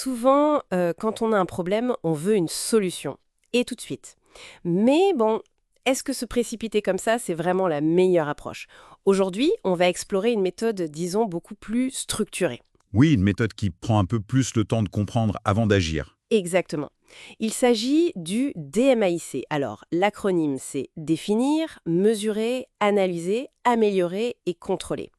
souvent, quand on a un problème, on veut une solution. Et tout de suite. Mais bon, est-ce que se précipiter comme ça, c'est vraiment la meilleure approche? Aujourd'hui, on va explorer une méthode, disons, beaucoup plus structurée. Oui, une méthode qui prend un peu plus le temps de comprendre avant d'agir. Exactement. Il s'agit du DMAIC. Alors, l'acronyme, c'est définir, mesurer, analyser, améliorer et contrôler.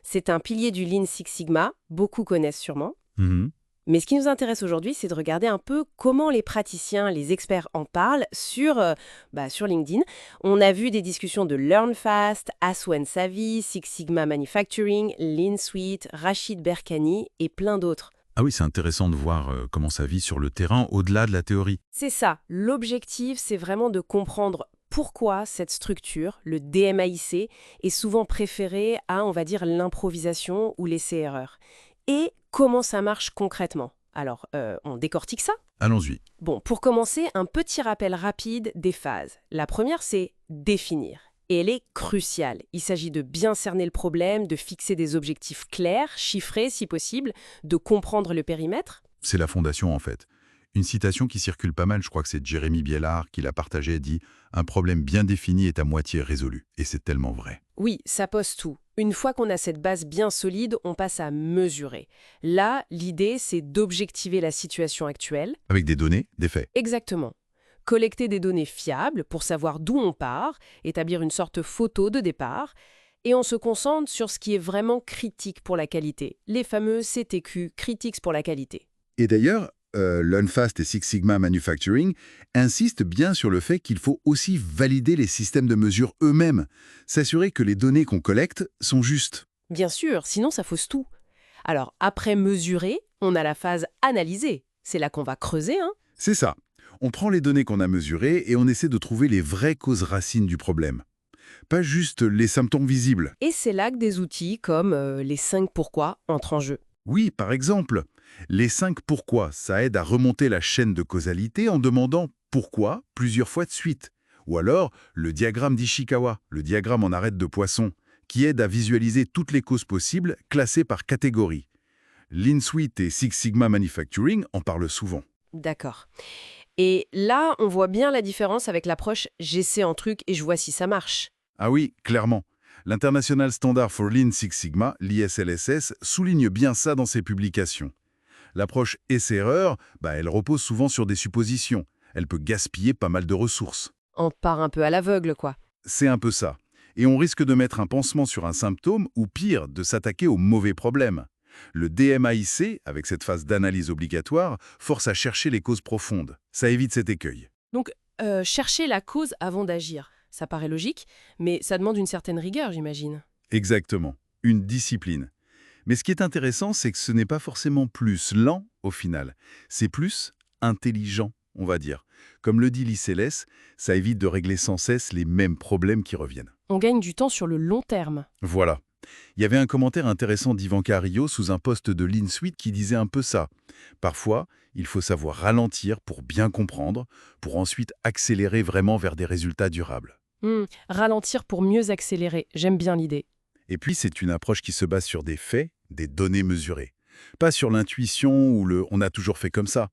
C'est un pilier du Lean Six Sigma, beaucoup connaissent sûrement. Mhm. Mais ce qui nous intéresse aujourd'hui, c'est de regarder un peu comment les praticiens, les experts en parlent sur LinkedIn. On a vu des discussions de Learn Fast, Aswen Savi, Six Sigma Manufacturing, Lean Suite, Rachid Berkani et plein d'autres. Ah oui, c'est intéressant de voir comment ça vit sur le terrain au-delà de la théorie. C'est ça, l'objectif, c'est vraiment de comprendre pourquoi cette structure, le DMAIC, est souvent préférée à, on va dire, l'improvisation ou l'essai-erreur. Et comment ça marche concrètement. Alors, on décortique ça? Allons-y. Bon, pour commencer, un petit rappel rapide des phases. La première, c'est définir. Et elle est cruciale. Il s'agit de bien cerner le problème, de fixer des objectifs clairs, chiffrés si possible, de comprendre le périmètre. C'est la fondation en fait. Une citation qui circule pas mal, je crois que c'est Jérémy Biellard qui l'a partagée, dit « Un problème bien défini est à moitié résolu ». Et c'est tellement vrai. Oui, ça pose tout. Une fois qu'on a cette base bien solide, on passe à mesurer. Là, l'idée, c'est d'objectiver la situation actuelle. Avec des données, des faits. Exactement. Collecter des données fiables pour savoir d'où on part, établir une sorte de photo de départ, et on se concentre sur ce qui est vraiment critique pour la qualité, les fameux CTQ, Critics pour la qualité. Et d'ailleurs, Learn Fast et Six Sigma Manufacturing insistent bien sur le fait qu'il faut aussi valider les systèmes de mesure eux-mêmes, s'assurer que les données qu'on collecte sont justes. Bien sûr, sinon ça fausse tout. Alors, après mesurer, on a la phase analyser. C'est là qu'on va creuser, hein. C'est ça. On prend les données qu'on a mesurées et on essaie de trouver les vraies causes racines du problème. Pas juste les symptômes visibles. Et c'est là que des outils comme les 5 pourquoi entrent en jeu. Oui, par exemple, les 5 pourquoi, ça aide à remonter la chaîne de causalité en demandant pourquoi plusieurs fois de suite. Ou alors, le diagramme d'Ishikawa, le diagramme en arête de poisson, qui aide à visualiser toutes les causes possibles classées par catégorie. Lean Suite et Six Sigma Manufacturing en parlent souvent. D'accord. Et là, on voit bien la différence avec l'approche j'essaie un truc et je vois si ça marche. Ah oui, clairement. L'International Standard for Lean Six Sigma, l'ISLSS, souligne bien ça dans ses publications. L'approche essai-erreur, elle repose souvent sur des suppositions. Elle peut gaspiller pas mal de ressources. On part un peu à l'aveugle, quoi. C'est un peu ça. Et on risque de mettre un pansement sur un symptôme ou pire, de s'attaquer au mauvais problème. Le DMAIC, avec cette phase d'analyse obligatoire, force à chercher les causes profondes. Ça évite cet écueil. Donc, chercher la cause avant d'agir, ça paraît logique, mais ça demande une certaine rigueur, j'imagine. Exactement. Une discipline. Mais ce qui est intéressant, c'est que ce n'est pas forcément plus lent au final. C'est plus intelligent, on va dire. Comme le dit l'ICLS, ça évite de régler sans cesse les mêmes problèmes qui reviennent. On gagne du temps sur le long terme. Voilà. Il y avait un commentaire intéressant d'Ivan Carrillo sous un post de Lean Suite qui disait un peu ça. Parfois, il faut savoir ralentir pour bien comprendre, pour ensuite accélérer vraiment vers des résultats durables. Ralentir pour mieux accélérer, j'aime bien l'idée. Et puis, c'est une approche qui se base sur des faits, des données mesurées. Pas sur l'intuition ou le « on a toujours fait comme ça ».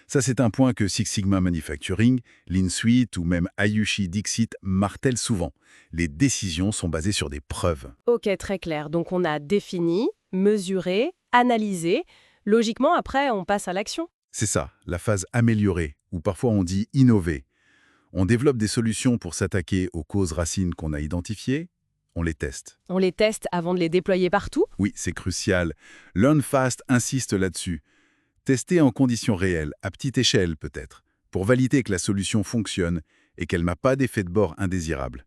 Ça, c'est un point que Six Sigma Manufacturing, Lean Suite ou même Ayushi Dixit martèlent souvent. Les décisions sont basées sur des preuves. Ok, très clair. Donc on a défini, mesuré, analysé. Logiquement, après, on passe à l'action. C'est ça, la phase améliorée, ou parfois on dit innover. On développe des solutions pour s'attaquer aux causes racines qu'on a identifiées, on les teste. On les teste avant de les déployer partout. Oui, c'est crucial. Learn Fast insiste là-dessus. Tester en conditions réelles, à petite échelle peut-être, pour valider que la solution fonctionne et qu'elle n'a pas d'effet de bord indésirable.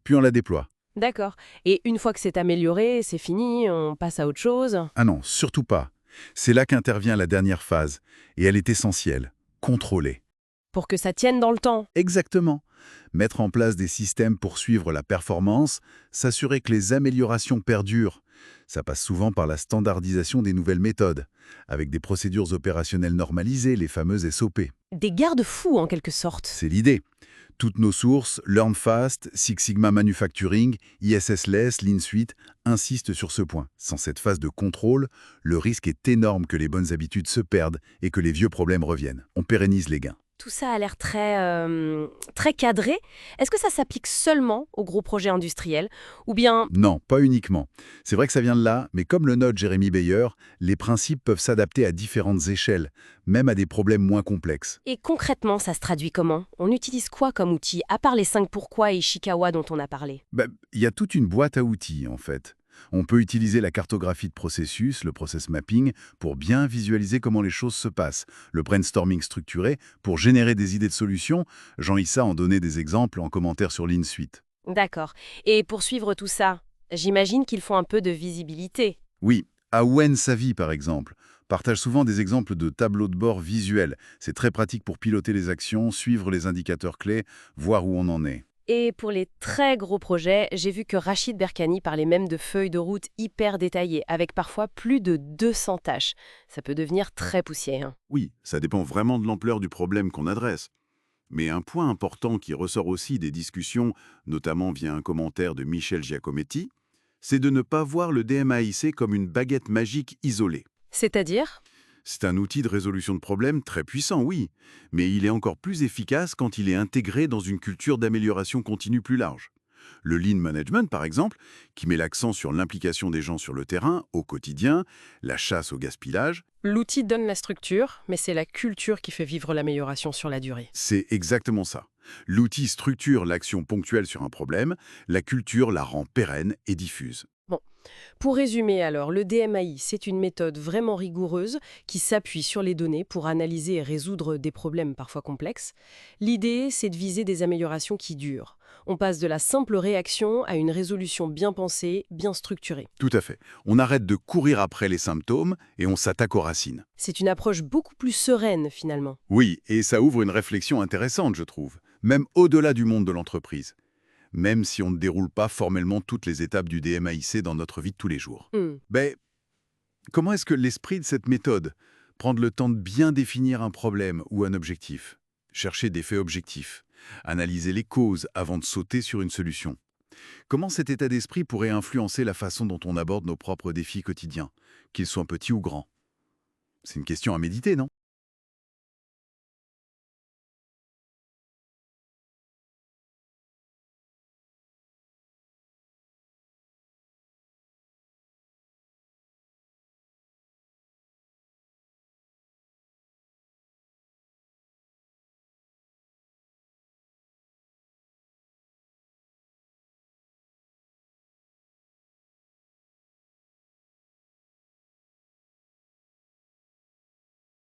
Puis on la déploie. D'accord. Et une fois que c'est amélioré, c'est fini, on passe à autre chose. Ah non, surtout pas. C'est là qu'intervient la dernière phase, et elle est essentielle. Contrôler. Pour que ça tienne dans le temps. Exactement. Mettre en place des systèmes pour suivre la performance, s'assurer que les améliorations perdurent. Ça passe souvent par la standardisation des nouvelles méthodes, avec des procédures opérationnelles normalisées, les fameuses SOP. Des garde-fous en quelque sorte. C'est l'idée. Toutes nos sources, Learn Fast, Six Sigma Manufacturing, ISS-less, Lean Suite, insistent sur ce point. Sans cette phase de contrôle, le risque est énorme que les bonnes habitudes se perdent et que les vieux problèmes reviennent. On pérennise les gains. Tout ça a l'air très cadré. Est-ce que ça s'applique seulement aux gros projets industriels ou bien... Non, pas uniquement. C'est vrai que ça vient de là, mais comme le note Jérémy Bayer, les principes peuvent s'adapter à différentes échelles, même à des problèmes moins complexes. Et concrètement, ça se traduit comment? On utilise quoi comme outil, à part les 5 pourquoi et Ishikawa dont on a parlé? Il y a toute une boîte à outils, en fait. On peut utiliser la cartographie de processus, le process mapping, pour bien visualiser comment les choses se passent. Le brainstorming structuré, pour générer des idées de solutions. Jean Issa en donnait des exemples en commentaire sur Lean Suite. D'accord. Et pour suivre tout ça, j'imagine qu'il faut un peu de visibilité. Oui, Awen Savi, par exemple, partage souvent des exemples de tableaux de bord visuels. C'est très pratique pour piloter les actions, suivre les indicateurs clés, voir où on en est. Et pour les très gros projets, j'ai vu que Rachid Berkani parlait même de feuilles de route hyper détaillées, avec parfois plus de 200 tâches. Ça peut devenir très poussiéreux. Oui, ça dépend vraiment de l'ampleur du problème qu'on adresse. Mais un point important qui ressort aussi des discussions, notamment via un commentaire de Michel Giacometti, c'est de ne pas voir le DMAIC comme une baguette magique isolée. C'est-à-dire? C'est un outil de résolution de problèmes très puissant, oui, mais il est encore plus efficace quand il est intégré dans une culture d'amélioration continue plus large. Le Lean Management, par exemple, qui met l'accent sur l'implication des gens sur le terrain, au quotidien, la chasse au gaspillage, L'outil donne la structure, mais c'est la culture qui fait vivre l'amélioration sur la durée. c'est exactement ça. L'outil structure l'action ponctuelle sur un problème, la culture la rend pérenne et diffuse. Bon, pour résumer alors, le DMAI, c'est une méthode vraiment rigoureuse qui s'appuie sur les données pour analyser et résoudre des problèmes parfois complexes. L'idée, c'est de viser des améliorations qui durent. On passe de la simple réaction à une résolution bien pensée, bien structurée. Tout à fait. On arrête de courir après les symptômes et on s'attaque aux racines. C'est une approche beaucoup plus sereine finalement. Oui, et ça ouvre une réflexion intéressante, je trouve, même au-delà du monde de l'entreprise. Même si on ne déroule pas formellement toutes les étapes du DMAIC dans notre vie de tous les jours. Ben, comment est-ce que l'esprit de cette méthode, prendre le temps de bien définir un problème ou un objectif, chercher des faits objectifs, analyser les causes avant de sauter sur une solution, comment cet état d'esprit pourrait influencer la façon dont on aborde nos propres défis quotidiens, qu'ils soient petits ou grands? C'est une question à méditer, non?